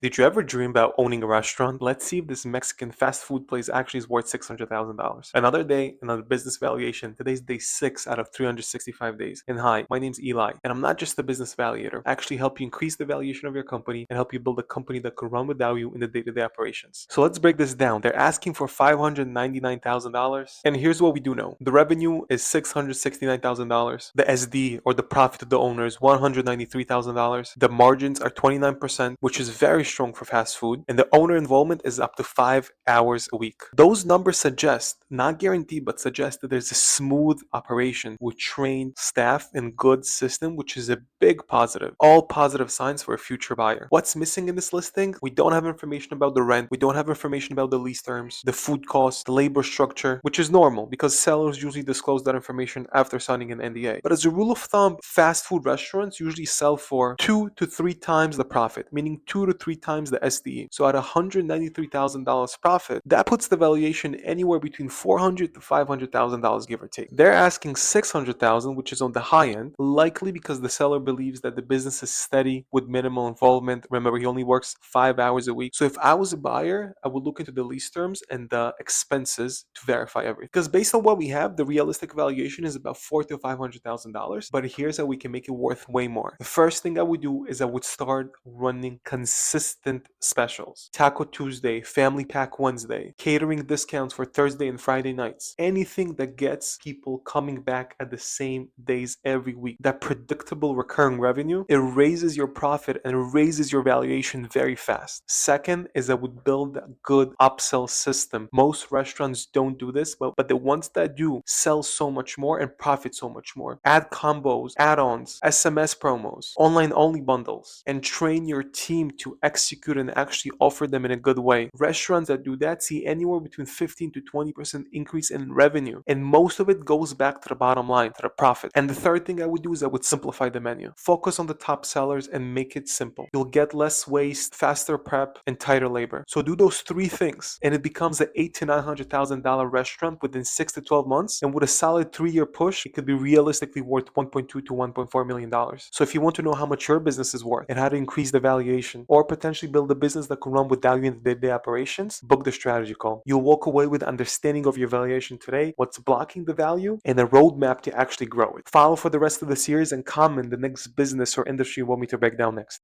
Did you ever dream about owning a restaurant? Let's see if this Mexican fast food place actually is worth $600,000. Another day, another business valuation. Today's day 6 out of 365 days. And hi, my name's Eli, and I'm not just a business valuator. I actually help you increase the valuation of your company and help you build a company that can run without you in the day-to-day operations. So let's break this down. They're asking for $599,000, and here's what we do know. The revenue is $669,000. The SD, or the profit to the owner, is $193,000. The margins are 29%, which is very strong for fast food, and the owner involvement is up to 5 hours a week. Those numbers suggest, not guaranteed, but suggest that there's a smooth operation with trained staff and good system, which is a big positive. All positive signs for a future buyer. What's missing in this listing? We don't have information about the rent. We don't have information about the lease terms, the food cost, the labor structure, which is normal because sellers usually disclose that information after signing an NDA. But as a rule of thumb, fast food restaurants usually sell for 2 to 3 times the profit, meaning 2 to 3 times the SDE. So at $193,000 profit, that puts the valuation anywhere between $400,000 to $500,000, give or take. They're asking $600,000, which is on the high end, likely because the seller believes that the business is steady with minimal involvement. Remember, he only works 5 hours a week. So if I was a buyer, I would look into the lease terms and the expenses to verify everything. Because based on what we have, the realistic valuation is about $400,000 to $500,000. But here's how we can make it worth way more. The first thing I would do is I would start running consistent specials. Taco Tuesday, Family Pack Wednesday, catering discounts for Thursday and Friday nights. Anything that gets people coming back at the same days every week. That predictable recurring revenue, it raises your profit and it raises your valuation very fast. Second is I would build a good upsell system. Most restaurants don't do this, but the ones that do sell so much more and profit so much more. Add combos, add-ons, SMS promos, online only bundles, and train your team to execute and actually offer them in a good way. Restaurants that do that see anywhere between 15 to 20% increase in revenue, and most of it goes back to the bottom line, to the profit. And the third thing I would do is I would simplify the menu. Focus on the top sellers and make it simple. You'll get less waste, faster prep, and tighter labor. So do those 3 things, and it becomes an $800,000 to $900,000 restaurant within 6 to 12 months. And with a solid 3-year push, it could be realistically worth $1.2 to $1.4 million. So if you want to know how much your business is worth and how to increase the valuation or potentially build a business that can run without you in the day-to-day operations, book the strategy call. You'll walk away with understanding of your valuation today, what's blocking the value, and a roadmap to actually grow it. Follow for the rest of the series and comment the next business or industry you want me to break down next.